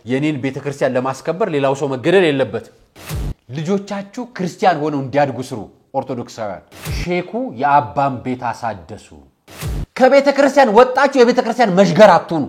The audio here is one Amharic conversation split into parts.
የኔን ቤተክርስቲያን ለማስከበር ሌላው ሰው መገደል የለበትም ልጆቻችሁ ክርስቲያን ሆነው እንዲያድጉ ስሩ ኦርቶዶክሳውያን ሼኩ የአባን ቤት አሳደሱ ከቤተክርስቲያን ወጣችሁ የቤተክርስቲያን መሽገር አትሁኑ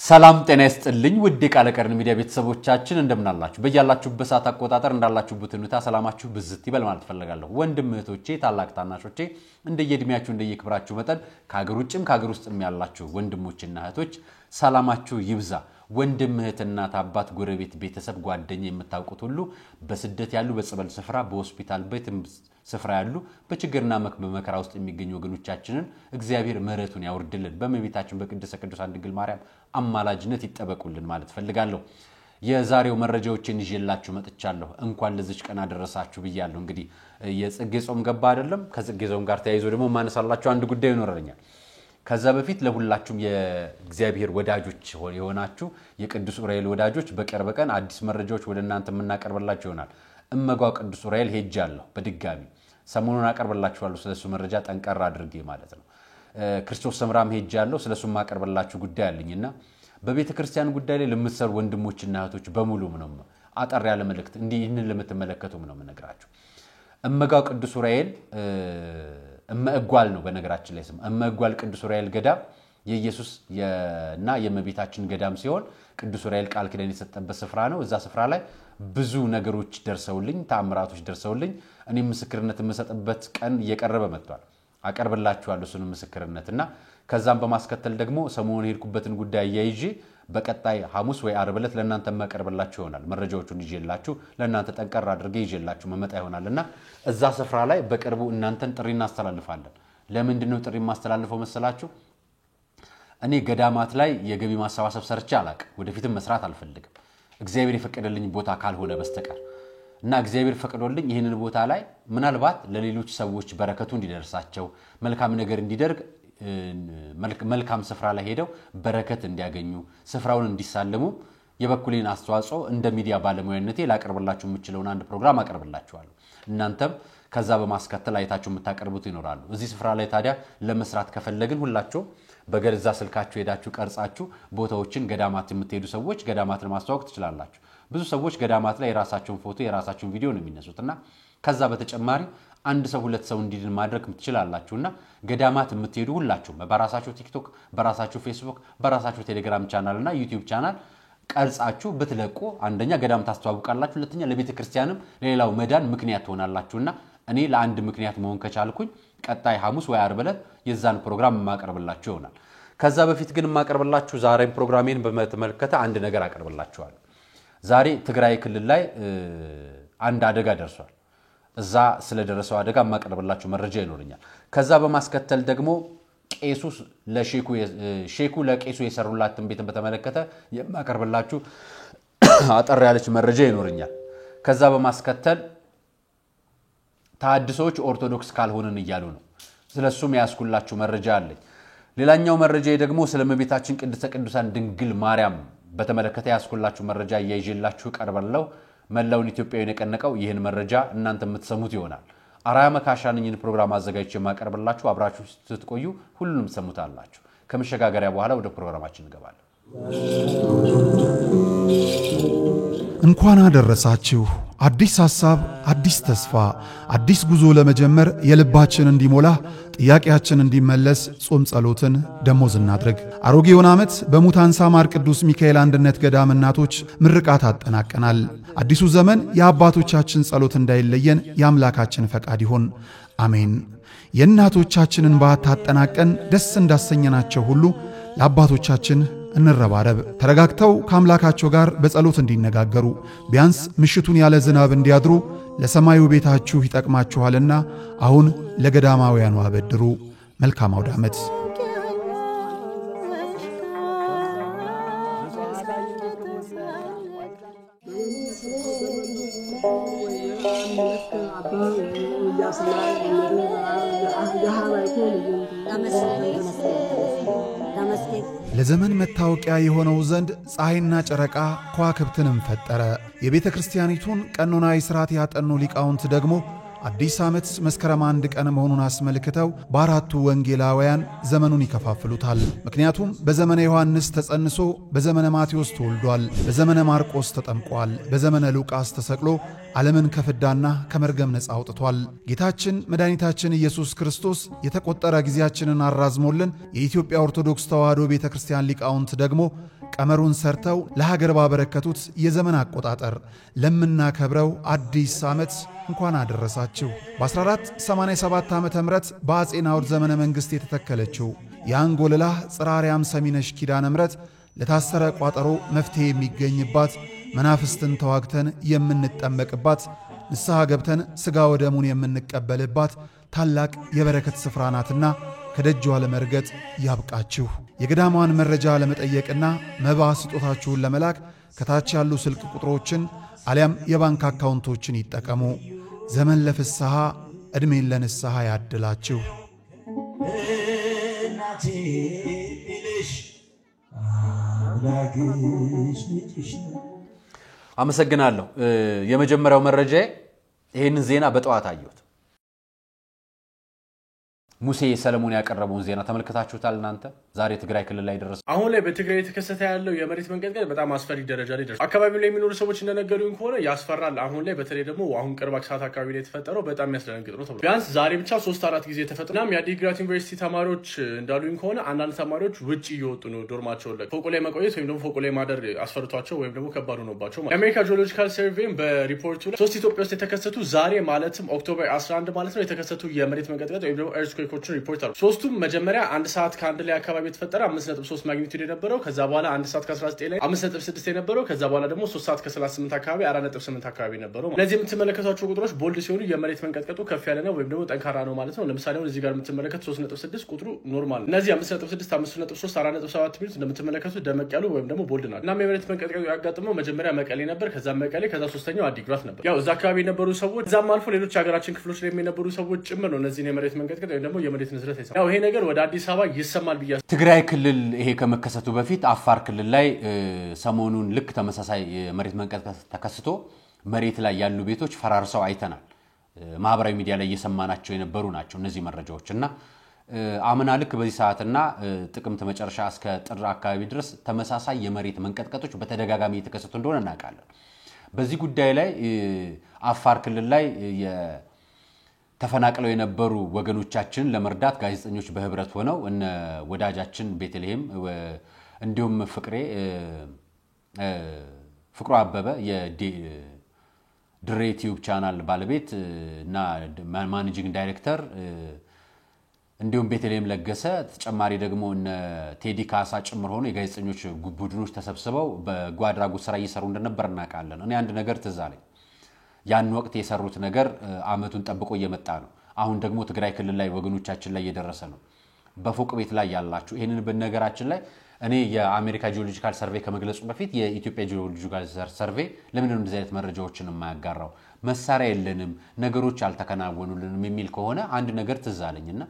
ሰላም ጤና ይስጥልኝ ውድ የቃለቀርን ሚዲያ ቤተሰቦቻችን እንደምናላችሁ በእያላችሁበት ሰዓት አቆጣጠር እንዳላችሁበት ሁኔታ ሰላማችሁ ብዝት ይበል ማለት ፈልጋለሁ ወንድም እህቶቼ ታላቅ ታናሾቼ እንደየድሚያችሁ እንደየክብራችሁ መጠን ከሀገር ውጭም ከሀገር ውስጥም ያላችሁ ወንድሞችና እህቶች ሰላማችሁ ይብዛ ወንድም እህትና አባት ጎረቤት ቤተሰብ ጓደኛ የምታውቁት ሁሉ በስደት ያሉ በጸበል ስፍራ በሆስፒታል ቤት ስፍራ ያሉ በችግርና መከራ ውስጥ የሚገኙ ወገኖቻችንን እግዚአብሔር ምህረቱን ያወርድልን በመቤታችን በቅድስተ ቅዱሳን ድንግል ማርያም አማላጅነት ይጠበቁልን ማለት ፈልጋለሁ የዛሬው መረጃዎችን ይዤላችሁ መጥቻለሁ እንኳን ለዚህ ቀን አደረሳችሁ ብያለሁ እንግዲህ የጽጌ ጾም ገባ አይደለም ከጽጌ ጾም ጋር ተያይዞ ደግሞ ማነሳላችሁ አንድ ጉዳይ ይኖርልኛል ከዛ በፊት ለሁላችሁም የእግዚአብሔር ወዳጆች የሆናችሁ የቅዱስ ኡራኤል ወዳጆች በቅርብ ቀን አዲስ መረጃዎች ወደናንተ እናቀርብላችሁ ይሆናል እመጓው ቅዱስ ኡራኤል ሄጃለሁ በድጋሚ ሰሞኑን አቀርብላችኋለሁ ስለሱ መረጃ ጠንቀር አድርጌ ማለት ነው ክርስቶስ ሰምራም ሄጃለሁ ስለሱ ማቀርብላችሁ ጉዳይ አለኝና በቤተክርስቲያን ጉዳይ ላይ ለምትሰሩ ወንድሞችና እህቶች በሙሉ ነው አጠር ያለ መልእክት እንዲህን ለምትመለከቱም ነው መነግራችሁ እመጓው ቅዱስ ኡራኤል እመጓል ነው በነገራችን ላይ ስም እመጓል ቅዱስ ኡራኤል ገዳም የኢየሱስ እና የመቤታችን ገዳም ሲሆን ቅዱስ ኡራኤል ቃል ኪዳን የሰጠበት ስፍራ ነው እዛ ስፍራ ላይ ብዙ ነገሮች ደርሰውልኝ ተአምራቶች ደርሰውልኝ እኔ ምስክርነት የምሰጥበት ቀን እየቀረበ መጥቷል አቀርብላችኋለሁ እሱን ምስክርነትና ከዛም በማስከተል ደግሞ ሰሞኑን ሄድኩበትን ጉዳይ ያይዤ በቀጣይ ሐሙስ ወይ ዓርብ ዕለት ለእናንተ ማቀርብላችሁ ይሆናል መረጃዎቹን ይዤላችሁ ለእናንተ ጠንቀር አድርጌ ይዤላችሁ መመጣ ይሆናልና እዛ ስፍራ ላይ በቅርቡ እናንተን ጥሪ እናስተላልፋለን ለምንድን ነው ጥሪ ማስተላልፈው መሰላችሁ እኔ ገዳማት ላይ የገቢ ማሰባሰብ ሰርቼ አላቅ ወደፊትም መስራት አልፈልግም እግዚአብሔር የፈቀደልኝ ቦታ ካልሆነ በስተቀር እና እግዚአብሔር ፈቅዶልኝ ይሄንን ቦታ ላይ ምናልባት ለሌሎች ሰዎች በረከቱ እንዲደርሳቸው መልካም ነገር እንዲደርግ መልካም ስፍራ ላይ ሄደው በረከት እንዲያገኙ ስፍራውን እንዲሳለሙ የበኩሌን አስተዋጽኦ እንደ ሚዲያ ባለሙያነቴ ላቀርብላችሁ የምችለውን አንድ ፕሮግራም አቀርብላችኋለሁ እናንተም ከዛ በማስከተል አይታችሁ የምታቀርቡት ይኖራሉ እዚህ ስፍራ ላይ ታዲያ ለመስራት ከፈለግን ሁላችሁ በገዛ ስልካችሁ ሄዳችሁ ቀርጻችሁ ቦታዎችን ገዳማት የምትሄዱ ሰዎች ገዳማትን ማስተዋወቅ ትችላላችሁ ብዙ ሰዎች ገዳማት ላይ የራሳቸውን ፎቶ የራሳቸውን ቪዲዮ ነው የሚነሱትና ከዛ በተጨማሪ አንድ ሰው ሁለት ሰው እንዲድን ማድረግ ትችላላችሁና ገዳማት የምትሄዱ ሁላችሁ በራሳችሁ ቲክቶክ በራሳችሁ ፌስቡክ በራሳችሁ ቴሌግራም ቻናል እና ዩቲዩብ ቻናል ቀርጻችሁ በትለቁ አንደኛ ገዳም ታስተዋውቃላችሁ ሁለተኛ ለቤተክርስቲያንም ለሌላው መዳን ምክንያት ትሆናላችሁና እኔ ለአንድ ምክንያት መሆን ከቻልኩኝ ቀጣይ ሐሙስ ወይ ዓርብ ዕለት የዛን ፕሮግራም ማቀርብላችሁ ይሆናል ከዛ በፊት ግን ማቀርብላችሁ ዛሬም ፕሮግራሜን በመተመልከተ አንድ ነገር አቀርብላችኋለሁ ዛሬ ትግራይ ክልል ላይ አንድ አደጋ ደርሷል እዛ ስለደረሰው አደጋ ማቀርብላችሁ መረጃ ይኖርኛል ከዛ በማስከተል ደግሞ ሼኩ ለቄሱ የሰሩላትን ቤትን በተመለከተ የማቀርብላችሁ አጠር ያለች መረጃ ይኖርኛል ከዛ በማስከተል ታድሶች ኦርቶዶክስ ካልሆነን ይያሉ ነው ስለሱም ያስኩላችሁ መረጃ አለኝ ሌላኛው መረጃ ደግሞ ስለመቤታችን ቅድስተ ቅዱሳን ድንግል ማርያም በተመለከተ ያስኩላችሁ መረጃ ያይዤላችሁ ቀርበለው መላውን ኢትዮጵያዊ የነቀነቀው ይሄን መረጃ እናንተ የምትሰሙት ይሆናል አራያ መካሻንኝን ፕሮግራም አዘጋጅቼ ማቀርብላችሁ አብራችሁ ስትቆዩ ሁሉንም ሰሙታላችሁ ከመሸጋገሪያ በኋላ ወደ ፕሮግራማችን እንገባለን እንኳን አደረሳችሁ አዲስ ሐሳብ አዲስ ተስፋ አዲስ ጉዞ ለመጀመር የልባችን እንዲሞላ ጥያቄያችን እንዲመለስ ጾም ጸሎትን ደሞዝ እናድርግ አሮጌውን ዓመት በሙታንሳ ማር ቅዱስ ሚካኤል አንድነት ገዳም እናቶች ምርቃት አጠናቀናል አዲሱ ዘመን የአባቶቻችን ጸሎት እንዳይለየን የአምላካችን ፈቃድ ይሁን አሜን የእናቶቻችንን ባት አጠናቀን ደስ እንዳሰኘናቸው ሁሉ ለአባቶቻችን እንረባረብ ተረጋግተው ከአምላካቸው ጋር በጸሎት እንዲነጋገሩ ቢያንስ ምሽቱን ያለ ዝናብ እንዲያድሩ ለሰማዩ ቤታችሁ ይጠቅማችኋልና አሁን ለገዳማውያኑ አበድሩ መልካም አውደ ዓመት ለዘመን መታወቂያ የሆነው ዘንድ ፀሐይና ጨረቃ ከዋክብትንም ፈጠረ። የቤተ ክርስቲያኒቱን ቀኖናዊ ሥርዓት ያጠኑ ሊቃውንት ደግሞ አዲስ ዓመት መስከረም 1 ቀን መሆኑን አስመልክተው በአራቱ ወንጌላውያን ዘመኑን ይከፋፍሉታል። ምክንያቱም በዘመነ ዮሐንስ ተጸንሶ በዘመነ ማቴዎስ ተወልዷል፣ በዘመነ ማርቆስ ተጠምቋል፣ በዘመነ ሉቃስ ተሰቅሎ ዓለምን ከፍዳና ከመርገም ነፃ አውጥቷል። ጌታችን መድኃኒታችን ኢየሱስ ክርስቶስ የተቆጠረ ጊዜያችንን አራዝሞልን የኢትዮጵያ ኦርቶዶክስ ተዋሕዶ ቤተክርስቲያን ሊቃውንት ደግሞ ቀመሩን ሰርተው ለሀገር ባበረከቱት የዘመን አቆጣጠር ለምናከብረው አዲስ ዓመት እንኳን አደረሳችሁ። በ1487 ዓመተ ምህረት በአጼ ናኦድ ዘመነ መንግሥት የተተከለችው የአንጎለላ ጽራርያም ሰሚነሽ ኪዳነ ምሕረት ለታሰረ ቋጠሮ መፍትሄ የሚገኝባት፣ መናፍስትን ተዋግተን የምንጠመቅባት፣ ንስሐ ገብተን ሥጋ ወደሙን የምንቀበልባት ታላቅ የበረከት ስፍራ ናትና ከደጇ ለመርገጥ ያብቃችሁ። የገዳሟን መረጃ ለመጠየቅና መባ ስጦታችሁን ለመላክ ከታች ያሉ ስልክ ቁጥሮችን አሊያም የባንክ አካውንቶችን ይጠቀሙ። ዘመን ለፍስሐ ዕድሜን ለንስሐ ያድላችሁ። አመሰግናለሁ። የመጀመሪያው መረጃ ይሄንን ዜና በጠዋት አየሁት። ሙሴ ሰለሞን ያቀረበውን ዜና ተመልክታችሁታል እናንተ? ዛሬ ትግራይ ክልል ላይ ደረሰ። አሁን ላይ በትግራይ የተከሰተ ያለው የመሬት መንቀጥቀጥ በጣም አስፈሪ ደረጃ ላይ ደርሷል። አካባቢው ላይ የሚኖሩ ሰዎች እንደነገሩኝ ከሆነ ያስፈራል። አሁን ላይ በተለይ ደግሞ አሁን ቅርብ ሰዓት አካባቢ ላይ የተፈጠረው በጣም የሚያስደነግጥ ነው ተብሏል። ቢያንስ ዛሬ ብቻ 3-4 ጊዜ ተፈጥሯል። የአዲግራት ዩኒቨርሲቲ ተማሪዎች እንዳሉኝ ከሆነ አንዳንድ ተማሪዎች ውጪ እየወጡ ነው ዶርማቸው ላይ ፎቁ ላይ መቆየት ወይም ደግሞ ፎቁ ላይ ማደር አስፈርቷቸው ወይም ደግሞ ከባድ ሆኖባቸው ማለት ነው። የአሜሪካ ጂኦሎጂካል ሰርቬይ በሪፖርቱ ላይ 3 ኢትዮጵያ ውስጥ የተከሰቱ ዛሬ ማለትም ኦክቶበር 11 ማለት ነው የተከሰቱ የመሬት መንቀጥቀጥ ወይም ደግሞ ኤርዝኩዌኮችን ሪፖርት አሉ። ሶስቱም መጀመሪያ 1 ሰዓት ከ1 ላይ አካባቢ የተፈጠረ 5.3 ማግኒቲዩድ የነበረው፣ ከዛ በኋላ 1 ሰዓት ከ19 ላይ 5.6 የነበረው፣ ከዛ በኋላ ደግሞ 3 ሰዓት ከ38 አካባቢ 4.8 አካባቢ ነበረው። ለዚህ የምትመለከቷቸው ቁጥሮች ቦልድ ሲሆኑ የመሬት መንቀጥቀጡ ከፍ ያለ ነው ወይም ደግሞ ጠንካራ ነው ማለት ነው። ለምሳሌ አሁን እዚህ ጋር የምትመለከቱት 3.6 ቁጥሩ ኖርማል ነው። እነዚህ 5.6፣ 5.3፣ 4.7 ሚሉት እንደምትመለከቱት ደመቅ ያሉ ወይም ደግሞ ቦልድ ናቸው። እናም የመሬት መንቀጥቀጡ ያጋጠመው መጀመሪያ መቀሌ ነበር፣ ከዛ መቀሌ፣ ከዛ ሶስተኛው አዲግራት ነበር። ያው እዛ አካባቢ የነበሩ ሰዎች እዛም አልፎ ሌሎች ሀገራችን ክፍሎች ላይ የነበሩ ሰዎች ጭምር ነው እነዚህን የመሬት መንቀጥቀጥ ወይም ደግሞ የመሬት ንዝረት ይሰማል። ያው ይሄ ነገር ወደ አዲስ አበባ ይሰማል ብያ ትግራይ ክልል ይሄ ከመከሰቱ በፊት አፋር ክልል ላይ ሰሞኑን ልክ ተመሳሳይ መሬት መንቀጥቀጥ ተከስቶ መሬት ላይ ያሉ ቤቶች ፈራርሰው አይተናል። ማህበራዊ ሚዲያ ላይ እየሰማናቸው የነበሩ ናቸው እነዚህ መረጃዎች እና አምና ልክ በዚህ ሰዓትና ጥቅምት መጨረሻ እስከ ጥር አካባቢ ድረስ ተመሳሳይ የመሬት መንቀጥቀጦች በተደጋጋሚ የተከሰቱ እንደሆነ እናውቃለን። በዚህ ጉዳይ ላይ አፋር ክልል ላይ ተፈናቅለው የነበሩ ወገኖቻችን ለመርዳት ጋዜጠኞች በህብረት ሆነው እነ ወዳጃችን ቤተልሔም እንዲሁም ፍቅሩ አበበ የድሬ ዩቲዩብ ቻናል ባለቤት እና ማኔጂንግ ዳይሬክተር እንዲሁም ቤተልሔም ለገሰ ተጨማሪ ደግሞ እነ ቴዲ ካሳ ጭምር ሆኖ የጋዜጠኞች ቡድኖች ተሰብስበው በጓድራጉት ስራ እየሰሩ እንደነበር እናውቃለን። እኔ አንድ ነገር ትዝ አለኝ። ያን ወቅት የሰሩት ነገር አመቱን ጠብቆ እየመጣ ነው። አሁን ደግሞ ትግራይ ክልል ላይ ወገኖቻችን ላይ እየደረሰ ነው። በፎቅ ቤት ላይ ያላችሁ ይሄንን በነገራችን ላይ እኔ የአሜሪካ ጂኦሎጂካል ሰርቬይ ከመግለጹ በፊት የኢትዮጵያ ጂኦሎጂካል ሰርቬይ ለምን እንደዚህ አይነት መረጃዎችን የማያጋራው? መሳሪያ የለንም፣ ነገሮች አልተከናወኑልንም የሚል ከሆነ አንድ ነገር ትዝ አለኝና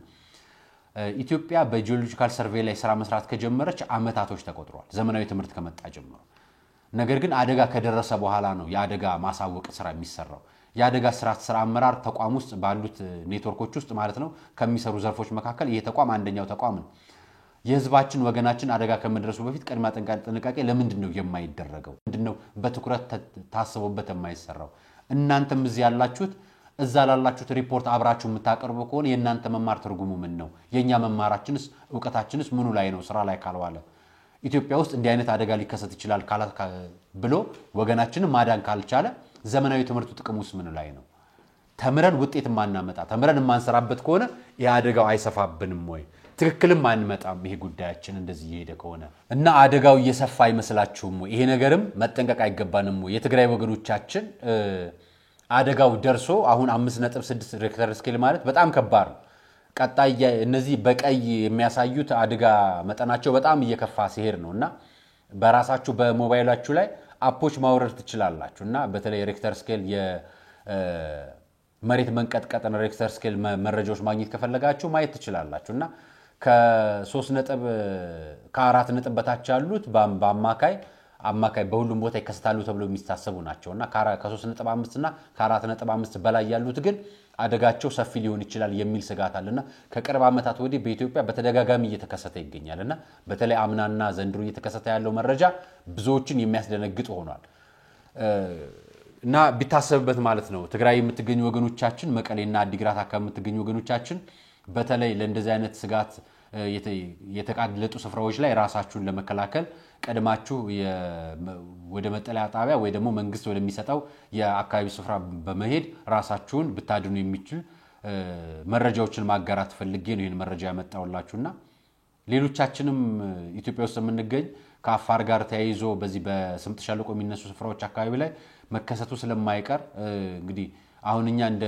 ኢትዮጵያ በጂኦሎጂካል ሰርቬይ ላይ ስራ መስራት ከጀመረች አመታቶች ተቆጥሯል፣ ዘመናዊ ትምህርት ከመጣ ጀምሮ። ነገር ግን አደጋ ከደረሰ በኋላ ነው የአደጋ ማሳወቅ ስራ የሚሰራው። የአደጋ ስራ አመራር ተቋም ውስጥ ባሉት ኔትወርኮች ውስጥ ማለት ነው ከሚሰሩ ዘርፎች መካከል ይሄ ተቋም አንደኛው ተቋም ነው። የህዝባችን ወገናችን አደጋ ከመድረሱ በፊት ቀድማ ጥንቃቄ ለምንድን ነው የማይደረገው? ምንድነው በትኩረት ታስቦበት የማይሰራው? እናንተም እዚህ ያላችሁት እዛ ላላችሁት ሪፖርት አብራችሁ የምታቀርቡ ከሆነ የእናንተ መማር ትርጉሙ ምን ነው? የኛ መማራችንስ ዕውቀታችንስ ምኑ ላይ ነው? ስራ ላይ ካልዋለ ኢትዮጵያ ውስጥ እንዲህ አይነት አደጋ ሊከሰት ይችላል ብሎ ወገናችንን ማዳን ካልቻለ ዘመናዊ ትምህርቱ ጥቅሙስ ምን ላይ ነው? ተምረን ውጤት ማናመጣ ተምረን ማንሰራበት ከሆነ የአደጋው አይሰፋብንም ወይ? ትክክልም አንመጣም ይሄ ጉዳያችን እንደዚህ ይሄደ ከሆነ እና አደጋው እየሰፋ አይመስላችሁም ወይ? ይሄ ነገርም መጠንቀቅ አይገባንም ወይ? የትግራይ ወገኖቻችን አደጋው ደርሶ አሁን 5.6 ሬክተር ስኬል ማለት በጣም ከባድ ነው። ቀጣይ እነዚህ በቀይ የሚያሳዩት አደጋ መጠናቸው በጣም እየከፋ ሲሄድ ነውና በራሳችሁ በሞባይላችሁ ላይ አፖች ማውረድ ትችላላችሁና በተለይ ሬክተር ስኬል የመሬት መንቀጥቀጥን ሬክተር ስኬል መረጃዎች ማግኘት ከፈለጋችሁ ማየት ትችላላችሁና ከ4 ነጥብ በታች ያሉት በአማካይ አማካይ በሁሉም ቦታ ይከሰታሉ ተብሎ የሚታሰቡ ናቸውና ከ3.5 እና ከ4.5 በላይ ያሉት ግን አደጋቸው ሰፊ ሊሆን ይችላል የሚል ስጋት አለና ከቅርብ ዓመታት ወዲህ በኢትዮጵያ በተደጋጋሚ እየተከሰተ ይገኛልና በተለይ አምናና ዘንድሮ እየተከሰተ ያለው መረጃ ብዙዎችን የሚያስደነግጥ ሆኗል እና ቢታሰብበት ማለት ነው ትግራይ የምትገኙ ወገኖቻችን መቀሌና አዲግራት አካባቢ የምትገኙ ወገኖቻችን በተለይ ለእንደዚህ አይነት ስጋት የተቃለጡ ስፍራዎች ላይ ራሳችሁን ለመከላከል ቀድማችሁ ወደ መጠለያ ጣቢያ ወይ ደግሞ መንግስት ወደሚሰጠው የአካባቢ ስፍራ በመሄድ ራሳችሁን ብታድኑ የሚችል መረጃዎችን ማጋራት ፈልጌ ነው ይሄን መረጃ ያመጣውላችሁና ሌሎቻችንም ኢትዮጵያ ውስጥ የምንገኝ ከአፋር ጋር ተያይዞ በዚህ በስምጥ ሸለቆ የሚነሱ ስፍራዎች አካባቢ ላይ መከሰቱ ስለማይቀር እንግዲህ አሁንኛ እንደ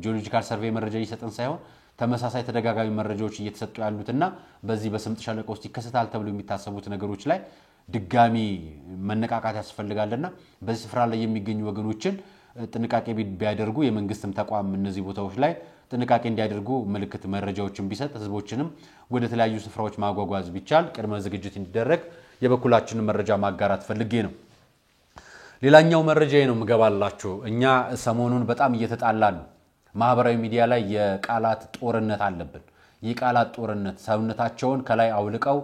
ጂኦሎጂካል ሰርቬይ መረጃ እየሰጠን ሳይሆን ተመሳሳይ ተደጋጋሚ መረጃዎች እየተሰጡ ያሉትና በዚህ በስምጥ ሸለቆ ውስጥ ይከሰታል ተብሎ የሚታሰቡት ነገሮች ላይ ድጋሚ መነቃቃት ያስፈልጋልና በዚህ ስፍራ ላይ የሚገኙ ወገኖችን ጥንቃቄ ቢያደርጉ የመንግስትም ተቋም እነዚህ ቦታዎች ላይ ጥንቃቄ እንዲያደርጉ ምልክት መረጃዎችን ቢሰጥ ህዝቦችንም ወደ ተለያዩ ስፍራዎች ማጓጓዝ ቢቻል ቅድመ ዝግጅት እንዲደረግ የበኩላችንን መረጃ ማጋራት ፈልጌ ነው ሌላኛው መረጃዬ ነው ምገባላችሁ እኛ ሰሞኑን በጣም እየተጣላን ነው ማህበራዊ ሚዲያ ላይ የቃላት ጦርነት አለብን የቃላት ጦርነት ሰውነታቸውን ከላይ አውልቀው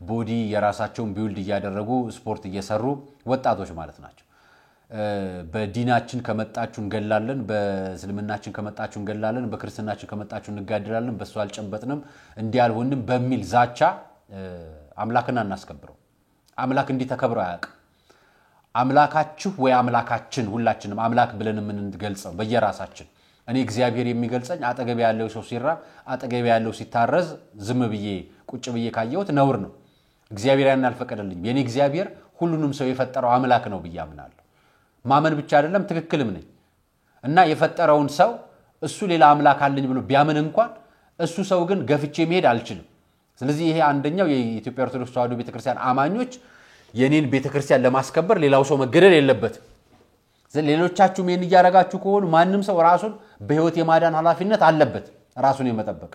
ቦዲ የራሳቸውን ቢውልድ እያደረጉ ስፖርት እየሰሩ ወጣቶች ማለት ናቸው በዲናችን ከመጣችሁ እንገላለን በእስልምናችን ከመጣችሁ እንገላለን በክርስትናችን ከመጣችሁ እንጋደላለን በሱ አልጨበጥንም እንዲያልሆንም በሚል ዛቻ አምላክና እናስከብረው አምላክ እንዲተከብረው ያያቅ አምላካችሁ ወይ አምላካችን ሁላችንም አምላክ ብለን ምን እንገልጸው በየራሳችን እኔ እግዚአብሔር የሚገልጸኝ አጠገብ ያለው ሰው ሲራ አጠገብ ያለው ሲታረዝ ዝም ብዬ ቁጭ ብዬ ካየሁት ነውር ነው እግዚአብሔር ያን አልፈቀደልኝ የኔ እግዚአብሔር ሁሉንም ሰው የፈጠረው አምላክ ነው ብያምናለሁ ማመን ብቻ አይደለም ትክክልም ነኝ እና የፈጠረውን ሰው እሱ ሌላ አምላክ አለኝ ብሎ ቢያምን እንኳን እሱ ሰው ግን ገፍቼ መሄድ አልችልም ስለዚህ ይሄ አንደኛው የኢትዮጵያ ኦርቶዶክስ ተዋሕዶ ቤተክርስቲያን አማኞች የኔን ቤተክርስቲያን ለማስከበር ሌላው ሰው መገደል የለበትም ሌሎቻችሁም ይሄን ያያረጋችሁ ከሆነ ማንንም ሰው ራሱን በህይወት የማዳን ኃላፊነት አለበት ራሱን የመጠበቅ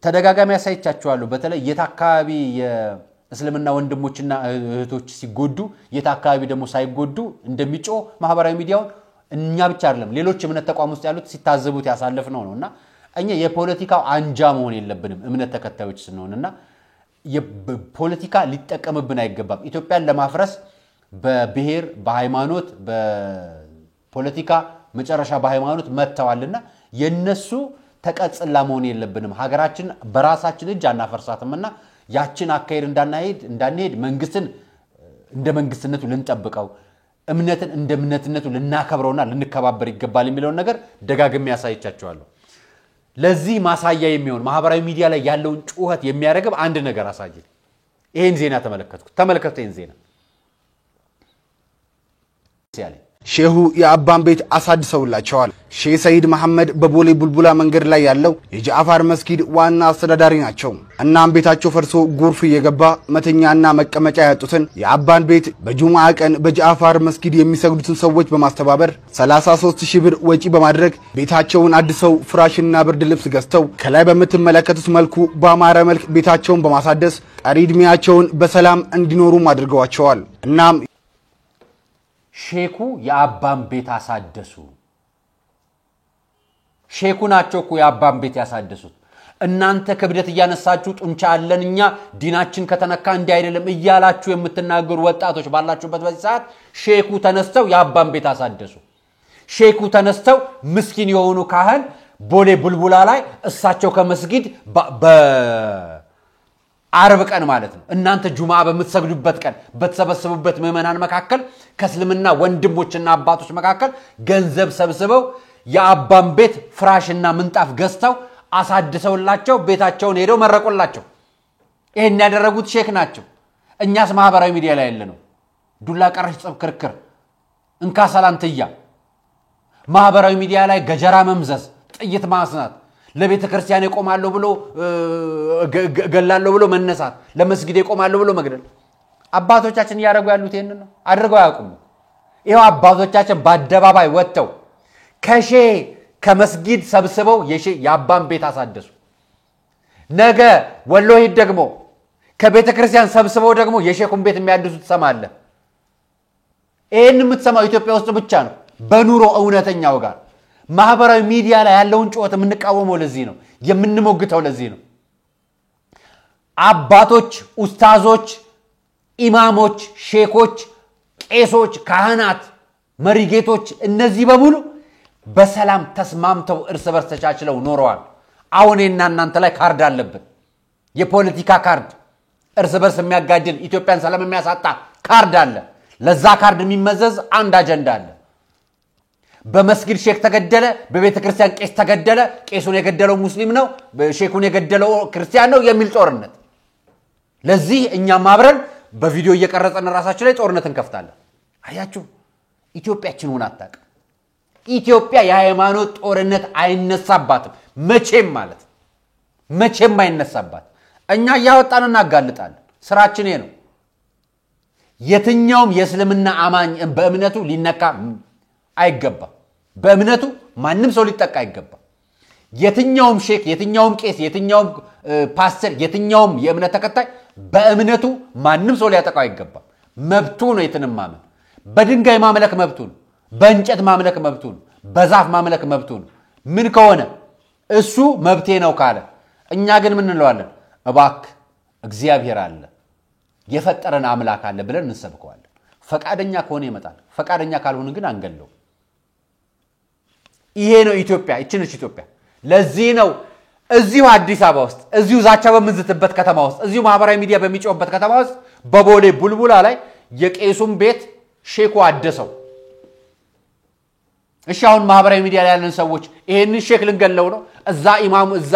ተደጋጋሚ ያሳይቻችኋለሁ በተለይ የታካቢ የእስልምና ወንድሞችና እህቶች ሲጎዱ የታካቢ ደግሞ ሳይጎዱ እንደሚጮ ማህበራዊ ሚዲያው እኛ ብቻ አይደለም ሌሎች እምነት ተቋም ውስጥ ያሉት ሲታዘቡት ያሳለፍነው ነውና እኛ የፖለቲካው አንጃ መሆን የለብንም እምነት ተከታዮች ስንሆንና የፖለቲካ ሊጠቀምብን አይገባም ኢትዮጵያን ለማፍረስ በብሔር በሃይማኖት በፖለቲካ መጨረሻ በሃይማኖት መተዋልና የነሱ ተቀጽላ መሆን የለብንም ሀገራችን በራሳችን እጅ አናፈርሳትምና ያችን አካሄድ እንዳንሄድ መንግስትን እንደ መንግስትነቱ ልንጠብቀው እምነትን እንደ እምነትነቱ ልናከብረውና ልንከባበር ይገባል የሚለው ነገር ደጋግሜ ያሳይቻችኋለሁ ለዚህ ማሳያ የሚሆን ማህበራዊ ሚዲያ ላይ ያለውን ጩኸት የሚያረግብ አንድ ነገር አሳየኝ ይሄን ዜና ተመለከቱ ይሄን ዜና ሼሁ የአባን ቤት አሳድሰውላቸዋል ሼህ ሰይድ መሐመድ በቦሌ ቡልቡላ መንገድ ላይ ያለው የጃፋር መስጊድ ዋና አስተዳዳሪ ናቸው እናም ቤታቸው ፈርሶ ጎርፍ እየገባ መተኛና መቀመጫ ያጡትን የአባን ቤት በጁምዓ ቀን በጃፋር መስጊድ የሚሰግዱትን ሰዎች በማስተባበር 33000 ብር ወጪ በማድረግ ቤታቸውን አድሰው ፍራሽና ብርድ ልብስ ገዝተው ከላይ በመተመለከቱት መልኩ በአማረ መልክ ቤታቸውን በማሳደስ ቀሪ ዕድሜያቸውን በሰላም እንዲኖሩ አድርገዋቸዋል እናም ሼኩ የአባን ቤት አሳደሱ ሼኩ ናቸው እኮ የአባን ቤት ያሳደሱት እናንተ ክብደት ያነሳችሁ ጡንቻ አለንኛ ዲናችን ከተነካ እንዴ አይደለም እያላችሁ የምትናገሩ ወጣቶች ባላችሁበት በዚህ ሰዓት ሼኩ ተነስተው የአባን ቤት አሳደሱ ሼኩ ተነስተው ምስኪን የሆኑ ካህን ቦሌ ቡልቡላ ላይ እሳቸው ከመስጊድ አርብ ቀን ማለት ነው እናንተ ጁምዓ በመትሰግዱበት ቀን በተሰበሰቡበት ምዕመናን መካከል ከእስልምና ወንድሞችና አባቶች መካከል ገንዘብ ሰብስበው የአባን ቤት ፍራሽና ምንጣፍ ገዝተው አሳድሰውላቸው ቤታቸውን ሄደው መረቆላቸው ይሄን ያደረጉት ሼክ ናቸው እኛስ ማህበራዊ ሚዲያ ላይ ያለነው ዱላ ቀረሽ ጽብ ክርክር እንካ ሰላንትያ ማህበራዊ ሚዲያ ላይ ገጀራ መምዘዝ ጥይት ማስናት ለቤተ ክርስቲያን ይቆማሉ ብሎ ገላሉ ብሎ መነሳት ለመስጊድ ይቆማሉ ብሎ መግደል አባቶቻችን ያረጉ ያሉት ይሄንን ነው አድርገው ያቁሙ ይሄው አባቶቻችን በአደባባይ ወጥተው ከመስጊድ ሰብስበው የአባን ቤት አሳደሱ ነገ ወሎ ሂድ ደግሞ ከቤተ ክርስቲያን ሰብስበው ደግሞ የሼኩን ቤት የሚያድሱት ሰማለ ይሄን የምትሰማው ኢትዮጵያ ውስጥ ብቻ ነው በኑሮ እውነተኛው ጋር ማህበራዊ ሚዲያ ላይ ያለውን ጩኸት የምንቃወመው ለዚህ ነው የምንሞግተው ለዚህ ነው አባቶች ኡስታዞች ኢማሞች ሼኮች ቄሶች ካህናት መሪጌቶች እነዚህ በሙሉ በሰላም ተስማምተው እርስ በርስ ተቻችለው ኖረዋል አሁንና እናንተ ላይ ካርድ አለብን የፖለቲካ ካርድ እርስ በርስ የሚያጋድል ኢትዮጵያን ሰላም የሚያሳጣ ካርድ አለ ለዛ ካርድ የሚመዘዝ አንድ አጀንዳ አለ በመስጊድ ሼክ ተገደለ በቤተ ክርስቲያን ቄስ ተገደለ ቄሱን የገደለው ሙስሊም ነው ሼኩን የገደለው ክርስቲያን ነው የሚል ጦርነት ለዚህ እኛ ማብረን በቪዲዮ እየቀረጸን ራሳችን ላይ ጦርነት እንከፍታለን አያችሁ ኢትዮጵያችን ሆነ አጣቀ ኢትዮጵያ የሃይማኖት ጦርነት አይነሳባትም መቼም ማለት መቼም አይነሳባት እኛ ያወጣን እናጋልጣለን ስራችን ይሄ ነው የትኛውም የእስልምና አማኝ በእምነቱ ሊነካ አይገባ በእምነቱ ማንንም ሰው ሊጠቃ አይገባ የትኛውም ሼክ የትኛውም ቄስ የትኛውም ፓስተር የትኛውም የእምነት ተከታይ በእምነቱ ማንንም ሰው ሊያጠቃው አይገባ መብቱ ነው የትንማመን በድንጋይ ማምለክ መብቱ ነው በእንጨት ማምለክ መብቱ ነው በዛፍ ማምለክ መብቱ ነው ምን ከሆነ እሱ መብቴ ነው ካለ እኛ ግን ምን እንለዋለን እባክ እግዚአብሔር አለ የፈጠረን አምላክ አለ ብለን እንሰብከዋለን ፈቃደኛ ከሆነ ይመጣል ፈቃደኛ ካልሆነ ግን አንገለው ይሄ ነው ኢትዮጵያ እቺንች ኢትዮጵያ ለዚህ ነው እዚሁ አዲስ አበባ ውስጥ እዚሁ ዛቻ በመዝተበት ከተማ ውስጥ እዚሁ ማህበራዊ ሚዲያ በሚጮህበት ከተማ ውስጥ በቦሌ ቡልቡላ ላይ የቄሱም ቤት ሼኩ አደሰው እሺ አሁን ማህበራዊ ሚዲያ ላይ ያለን ሰዎች ይሄንን ሼክ ልንገለው ነው እዛ ኢማሙ እዛ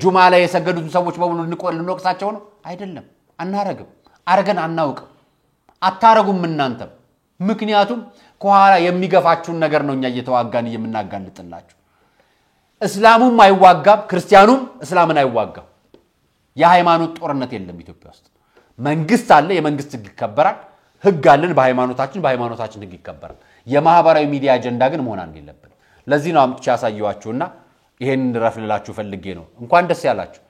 ጁማ ላይ የሰገዱት ሰዎች በሙሉ ልንቆቅሳቸው ነው አይደለም አናረግም አርገን አናውቅም አታረጉም እናንተም ምክንያቱም ከኋላ የሚገፋችሁን ነገር ነው እኛ እየተዋጋን የምናጋልጥላችሁ እስላሙም አይዋጋም ክርስቲያኑም እስላምን አይዋጋም የሃይማኖት ጦርነት የለም ኢትዮጵያ ውስጥ መንግስት አለ የመንግስት ህግ ይከበራል ህግ አለን በሃይማኖታችን ህግ ይከበራል የማህበራዊ ሚዲያ አጀንዳ ግን መሆን አንደለበት ለዚህ ነው አምጥቼ ያሳየዋችሁና ይሄን ረፍልላችሁ ፈልጌ ነው እንኳን ደስ ያላችሁ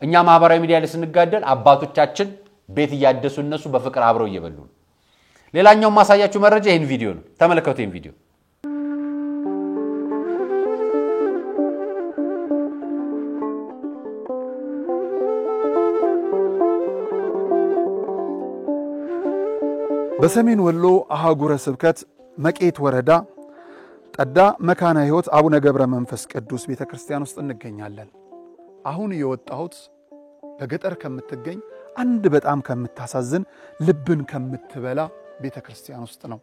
እኛ ማህበራዊ ሚዲያ ላይ ስንጋደል አባቶቻችን ቤት ያደሱ እነሱ በፍቅር አብረው እየበሉ ሌላኛው ማሳያችሁ መረጃ ይሄን ቪዲዮ ነው ተመልከቱ ይሄን ቪዲዮ በሰሜን ወሎ አሃጉረ ስብከት መቄት ወረዳ ጠዳ መካነ ሕይወት አቡነ ገብረ መንፈስ ቅዱስ ቤተክርስቲያን ውስጥ እንገኛለን አሁን የወጣሁት በገጠር ከምትገኝ አንድ በጣም ከምታሳዝን ልብን ከምትበላ ቤተክርስቲያን ውስጥ ነው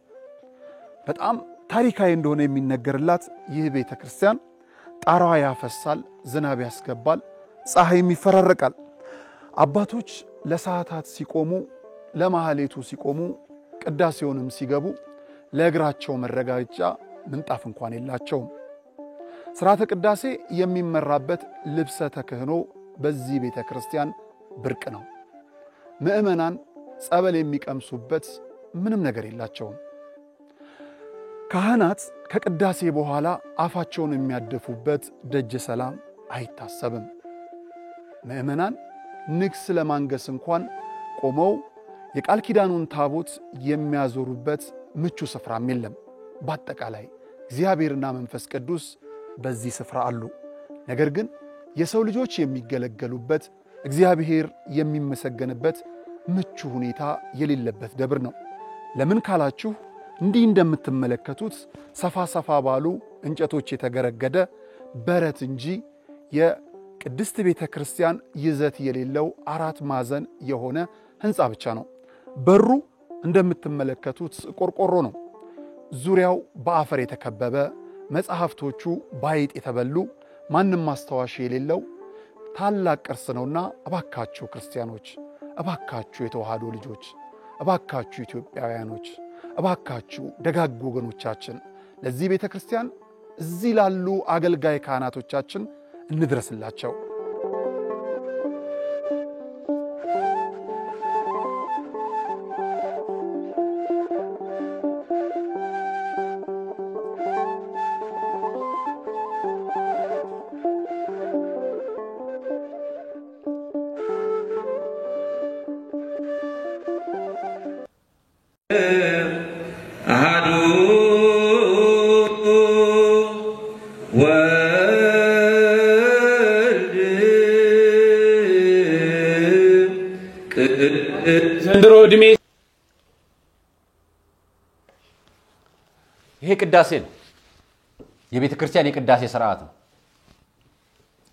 በጣም ታሪካዊ እንደሆነ የሚነገርላት ይህ ቤተክርስቲያን ጣራዋ ያፈሳል ዝናብ ያስገባል ፀሐይም ይፈራረቃል አባቶች ለሰዓታት ሲቆሙ ለማህሌቱ ሲቆሙ ቅዳሴውንም ሲገቡ ለእግራቸው መረጋጫ ምንጣፍ እንኳን የላቸውም ሥርዓተ ቅዳሴ የሚመራበት ልብሰ ተክህኖ በዚህ ቤተክርስቲያን ብርቅ ነው ምእመናን ጸበል የሚቀምሱበት ምንም ነገር የላቸውም ካህናት ከቅዳሴ በኋላ አፋቸውን የሚያደፉበት ደጀ ሰላም አይታሰብም ምእመናን ንግስ ለማንገስ እንኳን ቆመው የቃል ኪዳኑን ታቦት የሚያዞሩበት ምቹ ስፍራም የለም በአጠቃላይ እግዚአብሔርና መንፈስ ቅዱስ በዚህ ስፍራ አሉ ነገር ግን የሰው ልጆች የሚገለገሉበት እግዚአብሔር የሚመሰገንበት ምቹ ሁኔታ የሌለበት ደብር ነው ለምን ካላችሁ እንዲህ እንደምትመለከቱት ሰፋ ባሉ እንጨቶች የተገረገደ በረት እንጂ የቅድስት ቤተክርስቲያን ይዘት የሌለው አራት ማዕዘን የሆነ ህንጻ ብቻ ነው በሩ እንደምትመለከቱት ቆርቆሮ ነው ዙሪያው በአፈር የተከበበ መጽሐፍቶቹ ባይጥ የተበሉ ማንንም ማስተዋሽ የሌለው ታላቅ ቅርስ ነውና እባካችሁ ክርስቲያኖች እባካችሁ የተዋሃዶ ልጆች እባካችሁ ኢትዮጵያውያኖች እባካችሁ ደጋግ ወገኖቻችን ለዚህ ቤተክርስቲያን እዚህ ላሉ አገልጋይ ካህናቶቻችን እንድረስላቸው ዘንድሮ እድሜ ይሄ ቅዳሴ ነው የቤተ ክርስቲያን የቅዳሴ ሥርዓት ነው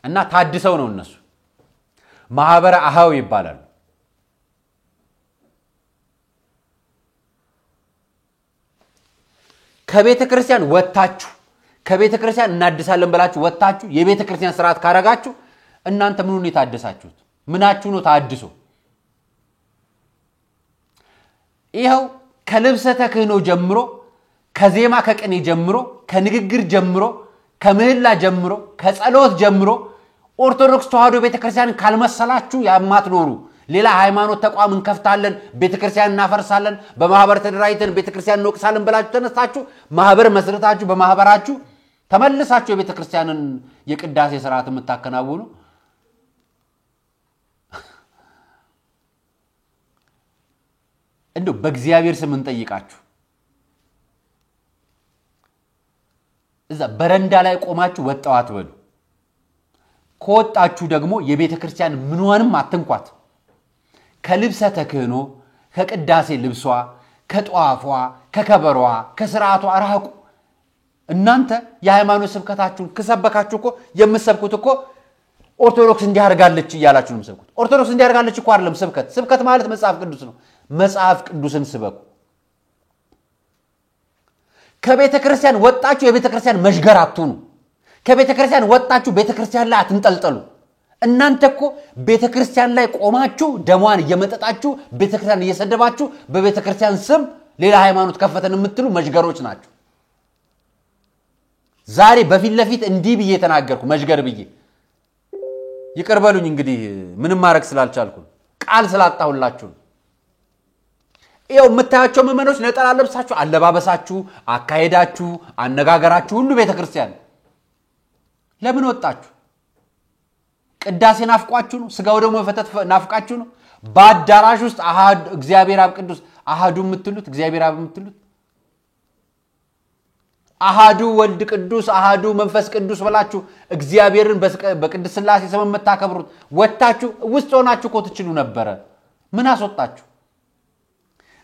እና ታድሰው ነው እነሱ ማህበረ አሃው ይባላል ከቤተ ክርስቲያን ወጣችሁ ከቤተ ክርስቲያን እናድሳለን ብላችሁ ወጣችሁ የቤተ ክርስቲያን ሥርዓት ካረጋችሁ እናንተ ምኑን ነው የታደሳችሁት ምናችሁ ነው ታድሶ ይሄው ከልብሰ ተክህኖ ጀምሮ ከዜማ ከቅኔ ጀምሮ ከንግግር ጀምሮ ከምህላ ጀምሮ ከጸሎት ጀምሮ ኦርቶዶክስ ተዋህዶ ቤተክርስቲያን ካልመሰላችሁ ያማትኖሩ ሌላ ሃይማኖት ተቋም እንከፍታለን ቤተክርስቲያን እናፈርሳለን በማህበር ተደራጅተን ቤተክርስቲያን እንወቅሳለን ብላችሁ ተነስታችሁ ማህበር መስርታችሁ በማህበራችሁ ተመልሳችሁ የቤተክርስቲያንን የቅዳሴ ሥርዓት የምታከናውኑ እንደው በእግዚአብሔር ስም እንጠይቃችሁ እዛ በረንዳ ላይ ቆማችሁ ወጣው አትበሉ ከወጣችሁ ደግሞ የቤተክርስቲያን ምንዋንም አትንኳት ከልብሰ ተክህኖ ከቅዳሴ ልብሷ ከጧፏ ከከበሯ ከሥርዓቷ አራቁ እናንተ የሃይማኖት ስብከታችሁን ከሰበካችሁ እኮ የምትሰብኩት እኮ ኦርቶዶክስ እንዲያርጋለች ይያላችሁ ነው የምትሰብኩት ኦርቶዶክስ እንዲያርጋለች እኮ አይደለም ስብከት ማለት መጽሐፍ ቅዱስ ነው መጽሐፍ ቅዱስን ስበኩ ከቤተ ክርስቲያን ወጣችሁ የቤተ ክርስቲያን መሽገር አትሁኑ ከቤተ ክርስቲያን ወጣችሁ ቤተ ክርስቲያን ላይ አትንጠልጠሉ እናንተ እኮ ቤተ ክርስቲያን ላይ ቆማችሁ ደሟን እየመጠጣችሁ ቤተ ክርስቲያን እየሰደባችሁ በቤተ ክርስቲያን ስም ሌላ ሃይማኖት ከፈተን የምትሉ መሽገሮች ናችሁ ዛሬ በፊት ለፊት እንዲህ ብዬ ተናገርኩ መሽገር ብዬ ይቀርበሉኝ እንግዲህ ምንም ማረክ ስላልቻልኩ ቃል ስላጣሁላችሁ ይሄው መታያቸው መመኖች ነጠላ ለብሳችሁ አለባበሳችሁ አካሄዳችሁ አነጋገራችሁ ሁሉ ቤተ ክርስቲያን ለምን ወጣችሁ ቅዳሴ ናፍቋችሁ ነው ስጋው ደግሞ ፈተት ናፍቃችሁ ነው በአዳራሽ ውስጥ አሃድ እግዚአብሔር አብ ቅዱስ አሃዱ የምትሉት እግዚአብሔር አብ የምትሉት አሃዱ ወልድ ቅዱስ አሃዱ መንፈስ ቅዱስ ብላችሁ እግዚአብሔርን በቅድስት ሥላሴ ስም መታከብሩት ወጣችሁ ውስጥ ሆናችሁ እኮ ትችሉ ነበር ምን አስወጣችሁ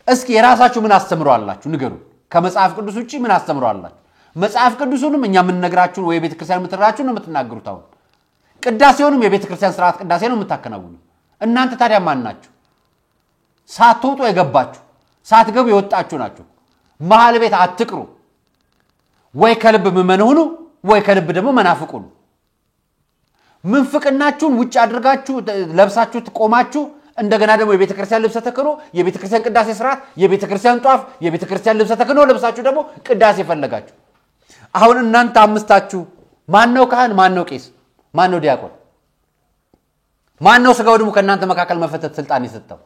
እስኪ የራሳችሁ ምን አስተምሯላችሁ ንገሩ ከመጽሐፍ ቅዱስ ውጪ ምን አስተምሯላችሁ መጽሐፍ ቅዱስንም እኛ ምን ነግራችሁ ወይ ቤተ ክርስቲያን ምትራችሁ ነው የምትናገሩት አሁን ቅዳሴውንም የቤተ ክርስቲያን ሥርዓት ቅዳሴ ነው የምታከናውኑ እናንተ ታዲያ ማን ናችሁ ሳትወጡ የገባችሁ ሳትገቡ የወጣችሁ ናችሁ መሃል ቤት አትቅሩ ወይ ከልብ ምመን ሆኑ ወይ ከልብ ደግሞ መናፍቁ ነው ምንፍቅናችሁን ውጭ አድርጋችሁ ለብሳችሁ ተቆማችሁ እንደገና ደግሞ የቤተ ክርስቲያን ልብሰ ተክህኖ የቤተ ክርስቲያን ቅዳሴ ሥርዓት የቤተ ክርስቲያን ጧፍ የቤተ ክርስቲያን ልብሰ ተክህኖ ለብሳችሁ ደግሞ ቅዳሴ ፈለጋችሁ አሁን እናንተ አምስታችሁ ማን ነው ካህን ማን ነው ቄስ ማን ነው ዲያቆን ማን ነው ስጋው ደግሞ ከእናንተ መካከል መፈተት ስልጣን የሰጠው